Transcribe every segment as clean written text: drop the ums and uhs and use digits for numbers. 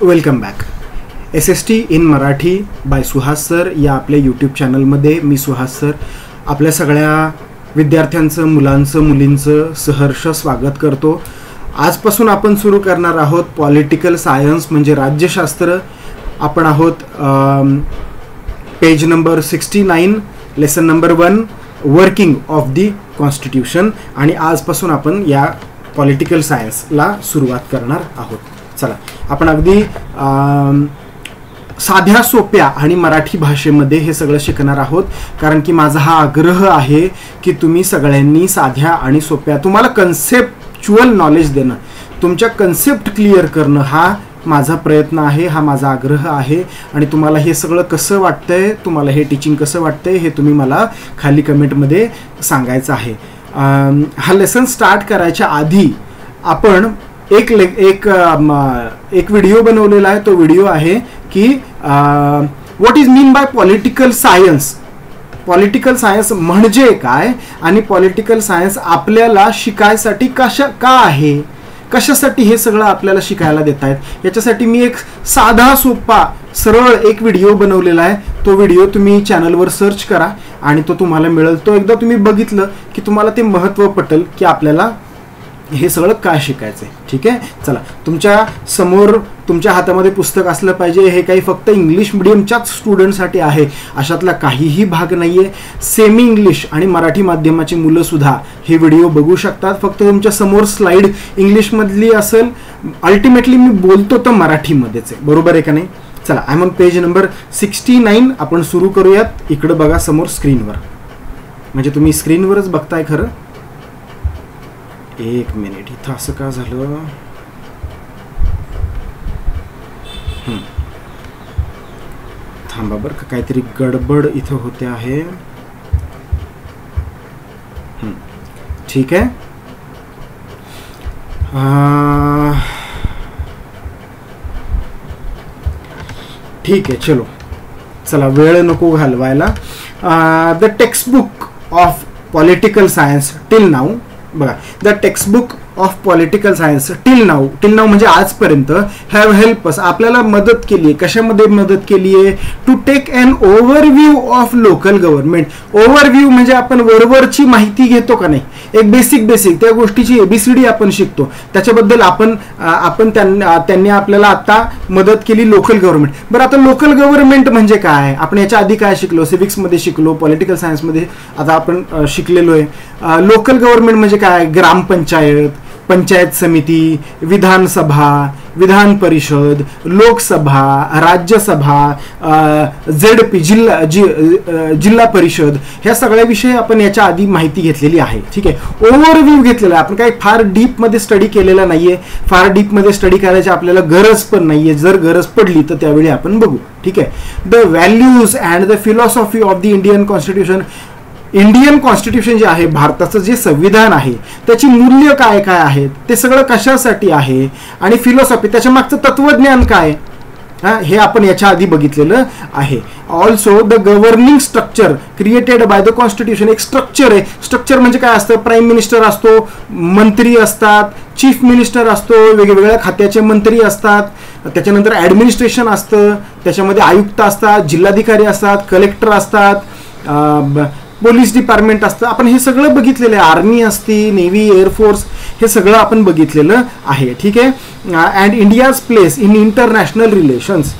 Welcome back. SST in Marathi by Suhas sir या आपल्या YouTube चॅनलमध्ये मी सुहास सर आपल्या सगळ्या विद्यार्थ्यांचं, मुलांचं, मुलींचं सहर्ष स्वागत करतो. आजपासून आपण सुरू करणार आहोत पॉलिटिकल सायन्स म्हणजे राज्यशास्त्र. आपण आहोत page number 69, lesson number 1, working of the constitution. आणि आजपासून आपण या पॉलिटिकल सायन्सला सुरुवात करणार आहोत. चला आपण अगदी साध्या सोप्या आणि मराठी भाषेमध्ये हे सगळं शिकणार आहोत, कारण की माझा हा आग्रह आहे की तुम्ही सगळ्यांनी साध्या आणि सोप्या, तुम्हाला कन्सेप्च्युअल नॉलेज देणं, तुमच्या कन्सेप्ट क्लिअर करणं हा माझा प्रयत्न आहे, हा माझा आग्रह आहे. आणि तुम्हाला हे सगळं कसं वाटतंय, तुम्हाला हे टीचिंग कसं वाटतंय हे तुम्ही मला खाली कमेंटमध्ये सांगायचं आहे. हा लेसन स्टार्ट करायच्या आधी आपण एक व्हिडिओ बनवलेला आहे. तो व्हिडिओ आहे की what is mean by political science. Political science म्हणजे काय आणि पॉलिटिकल सायन्स आपल्याला शिकायसाठी का आहे, कशासाठी हे सगळं आपल्याला शिकायला देत आहेत, याच्यासाठी मी एक साधा सोपा सरळ एक व्हिडिओ बनवलेला आहे. तो व्हिडिओ तुम्ही चॅनलवर सर्च करा आणि तो तुम्हाला मिळेल. तो एकदा तुम्ही बघितलं की तुम्हाला ते महत्त्व पटेल की आपल्याला हे सगळं काय शिकायचं आहे. ठीक आहे, चला तुमच्या समोर तुमच्या हातामध्ये पुस्तक असलं पाहिजे. हे काही फक्त इंग्लिश मिडियमच्याच स्टुडंटसाठी आहे अशातला काहीही भाग नाही आहे. सेमी इंग्लिश आणि मराठी माध्यमाची मुलं सुद्धा हे व्हिडिओ बघू शकतात. फक्त तुमच्या समोर स्लाईड इंग्लिशमधली असेल, अल्टिमेटली मी बोलतो तर मराठीमध्येच आहे, बरोबर आहे का नाही. चला I am on page number 69. आपण सुरू करूयात. इकडं बघा समोर स्क्रीनवर, म्हणजे तुम्ही स्क्रीनवरच बघताय खरं. एक मिनिट, इथं असं का झालं. थांबा बरं का, काहीतरी गडबड इथं होते आहे. ठीक आहे, ठीक आहे, चलो चला वेळ नको घालवायला. The textbook of political science till now, बघा, the textbook of political science till now म्हणजे आजपर्यंत हॅव हेल्प अस, आपल्याला मदत केली आहे. कशामध्ये मदत केली आहे? To take an overview of local government. Overview म्हणजे आपण वरवरची माहिती घेतो का नाही, एक बेसिक त्या गोष्टीची ABCD आपण शिकतो. त्याच्याबद्दल आपण त्यांनी आपल्याला आता मदत केली लोकल गव्हर्नमेंट. बरं, आता लोकल गव्हर्नमेंट म्हणजे काय? आपण याच्या आधी काय शिकलो? सिव्हिक्समध्ये शिकलो, पॉलिटिकल सायन्समध्ये आता आपण शिकलेलो आहे. लोकल गव्हर्नमेंट म्हणजे काय? ग्रामपंचायत, पंचायत समिती, विधानसभा, विधान परिषद, लोकसभा, राज्यसभा, ZP जिल्हा परिषद, ह्या सगळ्या विषयी आपण याच्या आधी माहिती घेतलेली आहे. ठीक आहे, ओव्हरव्ह्यू घेतलेला आहे. आपण काही फार डीपमध्ये स्टडी केलेला नाहीये, फार डीपमध्ये स्टडी करायची आपल्याला गरज पण नाहीये. जर गरज पडली तर त्यावेळी आपण बघू. ठीक आहे, the values and the philosophy of the Indian constitution. Indian constitution जे आहे, भारताचं जे संविधान आहे, त्याची मूल्य काय काय आहेत, ते सगळं कशासाठी आहे, आणि फिलॉसॉफी, त्याच्या मागचं तत्वज्ञान काय, हे आपण याच्या आधी बघितलेलं आहे. Also the governing structure created by the constitution. एक स्ट्रक्चर आहे. स्ट्रक्चर म्हणजे काय असतं? प्राईम मिनिस्टर असतो, मंत्री असतात, चीफ मिनिस्टर असतो, वेगवेगळ्या खात्याचे मंत्री असतात, त्याच्यानंतर ॲडमिनिस्ट्रेशन असतं, त्याच्यामध्ये आयुक्त असतात, जिल्हाधिकारी असतात, कलेक्टर असतात, पोलीस डिपार्टमेंट असतं. आपण हे सगळं बघितलेलं आहे. आर्मी असती, नेव्ही, एअरफोर्स, हे सगळं आपण बघितलेलं आहे. ठीक आहे, and India's place in international relations,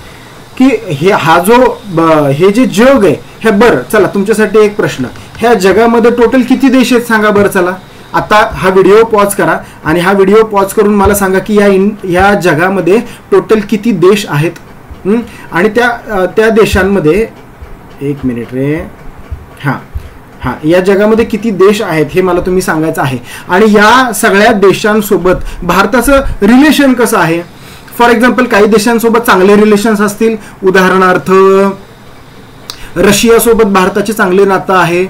की हे जे जग आहे हे. बरं चला, तुमच्यासाठी एक प्रश्न, ह्या जगामध्ये टोटल किती देश आहेत सांगा बरं. चला आता हा व्हिडिओ पॉज करा आणि हा व्हिडिओ पॉज करून मला सांगा की या जगामध्ये टोटल किती देश आहेत. आणि त्या देशांमध्ये, एक मिनिट रे, या जगामध्ये किती देश आहेत हे मला तुम्ही सांगायचं आहे. आणि या सगळ्या देशांसोबत भारताचं रिलेशन कसं आहे. फॉर एक्झाम्पल, काही देशांसोबत चांगले रिलेशन्स असतील. उदाहरणार्थ रशियासोबत भारताचे चांगले नातं आहे.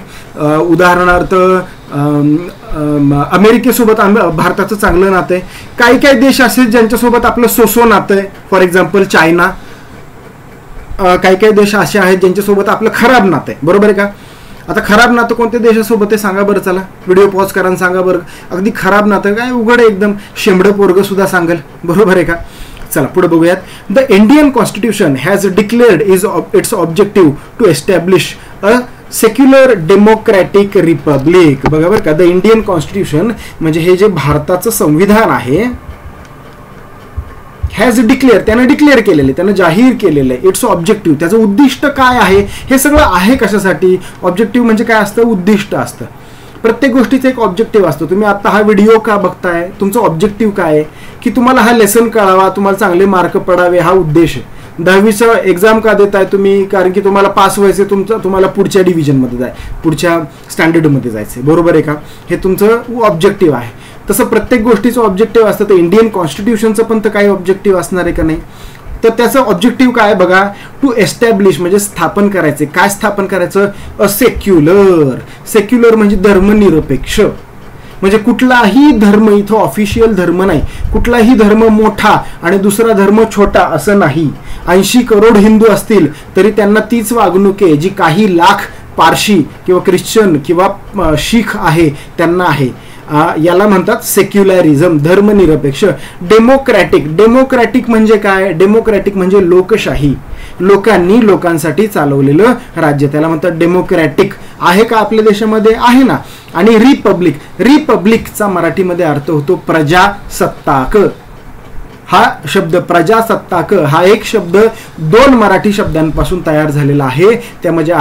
उदाहरणार्थ अमेरिकेसोबत भारताचं चांगलं नातं आहे. काही काही देश असे ज्यांच्यासोबत आपलं सोसो नातं आहे. For example China. काही काही देश असे आहेत ज्यांच्यासोबत आपलं खराब नातं आहे, बरोबर आहे का. आता खराब नातं कोणत्या देशासोबत आहे सांगा बरं. चला व्हिडिओ पॉज करा आणि सांगा बरं. अगदी खराब नातं काय, उघड एकदम शेंबडं पोरगं सुद्धा सांगेल, बरोबर आहे का. चला पुढे बघूयात. The Indian constitution has declared its objective to establish a secular democratic republic. बघा बरं का, द इंडियन कॉन्स्टिट्यूशन म्हणजे हे जे भारताचं संविधान आहे, हॅज डिक्लेअर, त्यानं डिक्लेअर केलेलं आहे, त्यानं जाहीर केलेलं आहे. इट्स ऑब्जेक्टिव्ह, त्याचं उद्दिष्ट काय आहे, हे सगळं आहे कशासाठी. ऑब्जेक्टिव्ह म्हणजे काय असतं, उद्दिष्ट असतं. प्रत्येक गोष्टीचं एक ऑब्जेक्टिव्ह असतो. तुम्ही आता हा व्हिडिओ का बघताय, तुमचं ऑब्जेक्टिव्ह काय आहे, की तुम्हाला हा लेसन कळावा, तुम्हाला चांगले मार्क पडावे, हा उद्देश आहे. 10वीचं एक्झाम का देताय तुम्ही, कारण की तुम्हाला पास व्हायचं, तुम्हाला पुढच्या डिव्हिजनमध्ये पुढच्या स्टँडर्डमध्ये जायचं, बरोबर आहे का. हे तुमचं ऑब्जेक्टिव्ह आहे. तसं प्रत्येक गोष्टीचं ऑब्जेक्टिव्ह असतं. तर इंडियन कॉन्स्टिट्यूशनचं पण तर काही ऑब्जेक्टिव्ह असणार आहे का नाही. तर त्याचं ऑब्जेक्टिव्ह काय बघा, टू एस्टॅब्लिश म्हणजे स्थापन करायचे. काय स्थापन करायचं, अ सेक्युलर. सेक्युलर म्हणजे धर्मनिरपेक्ष, म्हणजे कुठलाही धर्म इथं ऑफिशियल धर्म नाही, कुठलाही धर्म मोठा आणि दुसरा धर्म छोटा असं नाही. 80 करोड हिंदू असतील तरी त्यांना तीच वागणूक आहे जी काही लाख पारशी किंवा ख्रिश्चन किंवा शीख आहे त्यांना आहे. याला म्हणतात सेक्युलरिझम, धर्मनिरपेक्ष. डेमोक्रॅटिक, डेमोक्रॅटिक म्हणजे काय, डेमोक्रॅटिक म्हणजे लोकशाही, लोकांनी लोकांसाठी चालवलेलं राज्य, त्याला म्हणतात डेमोक्रॅटिक. आहे का आपल्या देशामध्ये, आहे ना. आणि रिपब्लिक, रिपब्लिकचा मराठीमध्ये अर्थ होतो प्रजासत्ताक. हा शब्द प्रजासत्ताक हा एक शब्द 2 मराठी शब्दांपासून तयार झालेला आहे. त्यामध्ये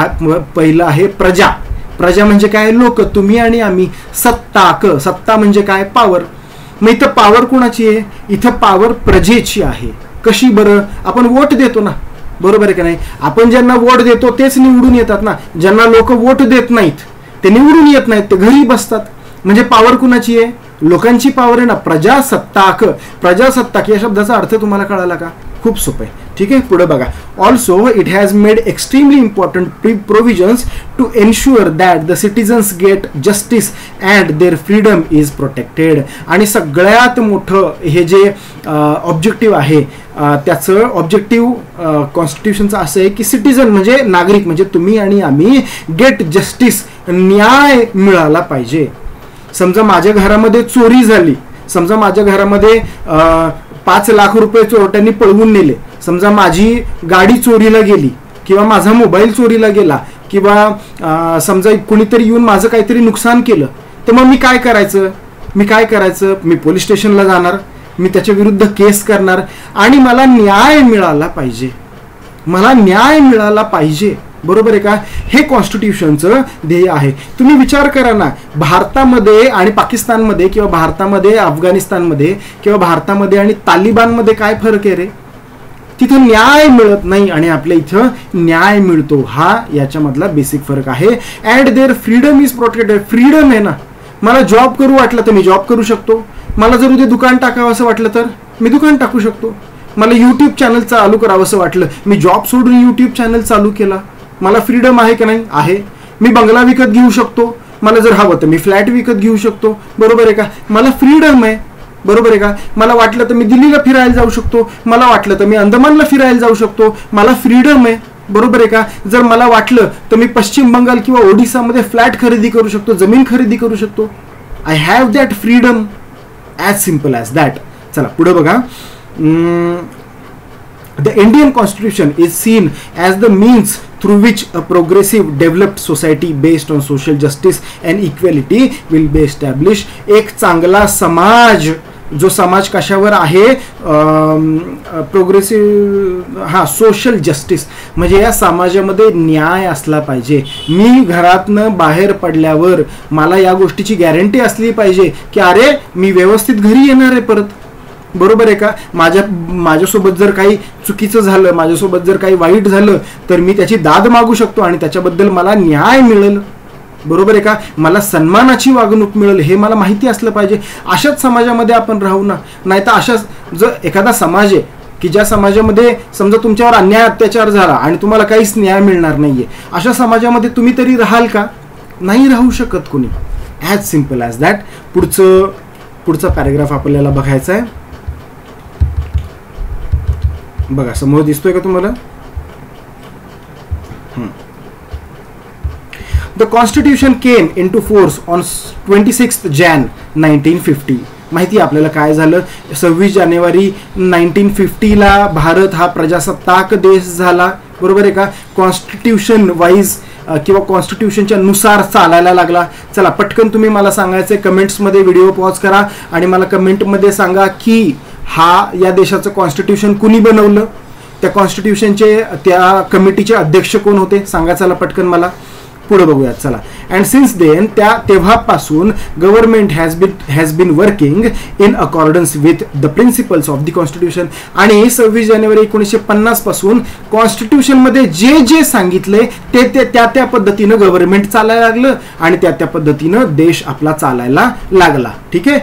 पहिलं आहे प्रजा. प्रजा म्हणजे काय, लोक, तुम्ही आणि आम्ही. सत्ताक, सत्ता म्हणजे काय, पॉवर. मग इथं पॉवर कुणाची आहे, इथं पॉवर प्रजेची आहे. कशी बरं, आपण वोट देतो ना, बरोबर आहे का नाही. आपण ज्यांना वोट देतो तेच निवडून येतात ना. ज्यांना लोक वोट देत नाहीत ते निवडून येत नाहीत, ते घरी बसतात. म्हणजे पॉवर कुणाची आहे, लोकांची पॉवर आहे ना. प्रजासत्ताक, प्रजासत्ताक या शब्दाचा अर्थ तुम्हाला कळाला का, खूप सोपं आहे. ठीक आहे, पुढे बघा. Also it has made extremely important provisions to ensure that the citizens get justice and their freedom is protected. आणि सगळ्यात मोठं हे जे ऑब्जेक्टिव्ह आहे, त्याचं ऑब्जेक्टिव्ह कॉन्स्टिट्यूशनचं असं आहे की सिटीजन म्हणजे नागरिक, म्हणजे तुम्ही आणि आम्ही, गेट जस्टिस, न्याय मिळाला पाहिजे. समजा माझ्या घरामध्ये चोरी झाली, समजा माझ्या घरामध्ये 5 लाख रुपये चोरट्यांनी पळवून नेले, समजा माझी गाडी चोरीला गेली किंवा माझा मोबाईल चोरीला गेला किंवा समजा कुणीतरी येऊन माझं काहीतरी नुकसान केलं, तर मग मी काय करायचं, मी पोलीस स्टेशनला जाणार, मी त्याच्या विरुद्ध केस करणार आणि मला न्याय मिळाला पाहिजे, मला न्याय मिळाला पाहिजे, बरोबर आहे का. हे कॉन्स्टिट्यूशनचं ध्येय आहे. तुम्ही विचार करा ना, भारतामध्ये आणि पाकिस्तानमध्ये किंवा भारतामध्ये अफगाणिस्तानमध्ये किंवा भारतामध्ये आणि तालिबानमध्ये काय फरक आहे रे. तिथं न्याय मिळत नाही आणि आपल्या इथं न्याय मिळतो. हा याच्यामधला बेसिक फरक आहे. And their freedom is protected. Freedom आहे ना, मला जॉब करू वाटलं तर मी जॉब करू शकतो, मला जर उद्या दुकान टाकावं असं वाटलं तर मी दुकान टाकू शकतो, मला यूट्यूब चॅनल चालू करावं असं वाटलं, मी जॉब सोडून यूट्यूब चॅनल चालू केला. मला फ्रीडम आहे का नाही, आहे. मी बंगला विकत घेऊ शकतो, मला जर हवं तर मी फ्लॅट विकत घेऊ शकतो, बरोबर आहे का. मला फ्रीडम आहे, बरोबर आहे का. मला वाटलं तर मी दिल्लीला फिरायला जाऊ शकतो, मला वाटलं तर मी अंदमानला फिरायला जाऊ शकतो, मला फ्रीडम आहे, बरोबर आहे का. जर मला वाटलं तर मी पश्चिम बंगाल किंवा ओडिसामध्ये फ्लॅट खरेदी करू शकतो, जमीन खरेदी करू शकतो. I have that freedom, as simple as that. चला पुढे बघा. The Indian Constitution is seen as the means through which a progressive, developed society based on social justice and equality will be established. एक चांगला समाज, जो समाज कशावर आहे, प्रोग्रेसिव्ह, सोशल जस्टिस, म्हणजे या समाजामध्ये न्याय असला पाहिजे. मी घरातनं बाहेर पडल्यावर मला या गोष्टीची गॅरंटी असली पाहिजे की अरे मी व्यवस्थित घरी येणार आहे परत, बरोबर आहे का. माझ्यासोबत जर काही चुकीचं झालं, माझ्यासोबत जर काही वाईट झालं तर मी त्याची दाद मागू शकतो आणि त्याच्याबद्दल मला न्याय मिळेल, बरोबर आहे का. मला सन्मानाची वागणूक मिळेल, हे मला माहिती असलं पाहिजे. अशाच समाजामध्ये आपण राहू ना. नाही तर अशाच जर एखादा समाज आहे की ज्या समाजामध्ये समजा तुमच्यावर अन्याय अत्याचार झाला आणि तुम्हाला काहीच न्याय मिळणार नाहीये, अशा समाजामध्ये तुम्ही तरी राहाल का, नाही राहू शकत कोणी. As simple as that. पुढचा पॅराग्राफ आपल्याला बघायचा आहे. बघा समोर दिसतोय का तुम्हाला. The constitution came into force on 26 Jan 1950. माहिती आहे आपल्याला काय झालं. 26 जानेवारी 1950ला भारत हा प्रजासत्ताक देश झाला, बरोबर आहे का. कॉन्स्टिट्यूशन वाईज किंवा कॉन्स्टिट्यूशनच्या नुसार चालायला लागला. चला पटकन तुम्ही मला सांगायचं, कमेंट्समध्ये व्हिडिओ पॉज करा आणि मला कमेंटमध्ये सांगा की या देशाचं कॉन्स्टिट्यूशन कुणी बनवलं, त्या कॉन्स्टिट्यूशनचे त्या कमिटीचे अध्यक्ष कोण होते, सांगा चला पटकन मला. पुढे बघूयात चला. अँड सिन्स देन तेव्हापासून government has been working in accordance with the principles of the constitution. आणि 26 जानेवारी 1950 पासून कॉन्स्टिट्यूशनमध्ये जे जे सांगितले ते त्या पद्धतीनं गव्हर्नमेंट चालायला लागलं आणि त्या पद्धतीनं देश आपला चालायला लागला. ठीक आहे.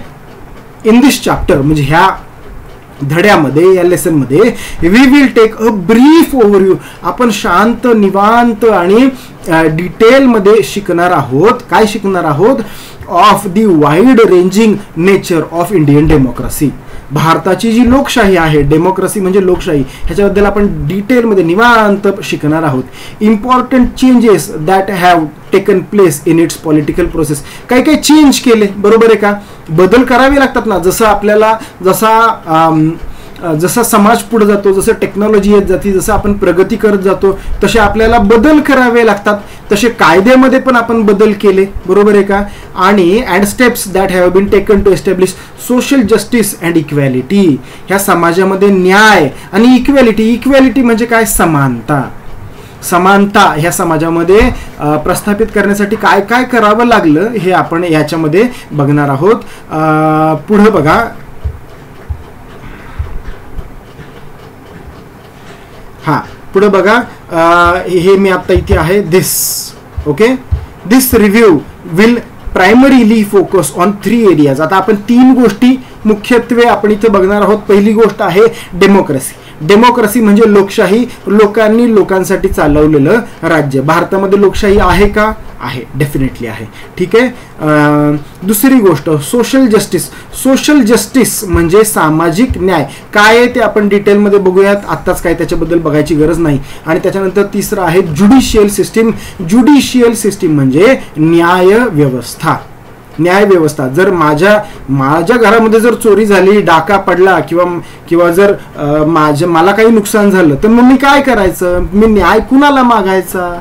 इन दिस चॅप्टर म्हणजे ह्या धड्यामध्ये, या लेसनमध्ये we will take a brief overview. आपण शांत, निवांत आणि डिटेलमध्ये शिकणार आहोत. काय शिकणार आहोत? Of the wide ranging nature of Indian democracy. भारताची जी लोकशाही आहे, डेमोक्रेसी म्हणजे लोकशाही, ह्याच्याबद्दल आपण डिटेलमध्ये निवांत शिकणार आहोत. Important changes that have taken place in its political process. काही काही चेंज केले, बरोबर आहे का. बदल करावे लागतात ना. जसं आपल्याला जसा समाज पुढे जातो, जसं टेक्नॉलॉजी येत जाते, जसं आपण प्रगती करत जातो, तसे आपल्याला बदल करावे लागतात. तसे कायद्यामध्ये पण आपण बदल केले, बरोबर आहे का. आणि and steps that have been taken to establish social justice and equality. ह्या समाजामध्ये न्याय आणि इक्वॅलिटी म्हणजे काय? समानता ह्या समाजामध्ये प्रस्थापित करण्यासाठी काय काय करावं लागलं हे आपण याच्यामध्ये बघणार आहोत. पुढे बघा. पुढे बघा. हे मी आता इथे आहे. This review will primarily focus on 3 areas. आता आपण 3 गोष्टी मुख्यत्वे आपण इथे बघणार आहोत. पहिली गोष्ट आहे डेमोक्रेसी. डेमोक्रेसी म्हणजे लोकशाही, लोकांनी लोकांसाठी चालवलेलं राज्य. भारतामध्ये लोकशाही आहे का? आहे, डेफिनेटली आहे. ठीक आहे. दुसरी गोष्ट सोशल जस्टिस. सोशल जस्टिस म्हणजे सामाजिक न्याय. काय आहे ते आपण डिटेलमध्ये बघूयात, आत्ताच काय त्याच्याबद्दल बघायची गरज नाही. आणि त्याच्यानंतर तिसरं आहे ज्युडिशियल सिस्टीम. ज्युडिशियल सिस्टीम म्हणजे न्याय व्यवस्था. जर माझ्या घरामध्ये जर चोरी झाली, डाका पडला किंवा जर मला काही नुकसान झालं, तर मग मी काय करायचं? मी न्याय कुणाला मागायचा?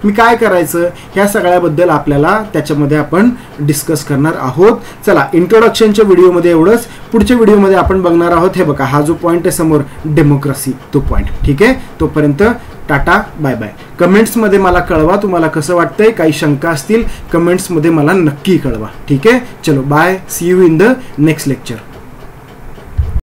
मी काय करायचं? ह्या सगळ्याबद्दल आपल्याला त्याच्यामध्ये आपण डिस्कस करणार आहोत. चला, इंट्रोडक्शनच्या व्हिडिओमध्ये एवढंच. पुढच्या व्हिडिओमध्ये आपण बघणार आहोत, हे बघा हा जो पॉईंट आहे समोर, डेमोक्रेसी, तो पॉईंट. ठीक आहे. तोपर्यंत टाटा, बाय बाय. कमेंट्समध्ये मला कळवा तुम्हाला कसं वाटतंय. काही शंका असतील कमेंट्समध्ये मला नक्की कळवा. ठीक आहे. चलो bye. See you in the next lecture.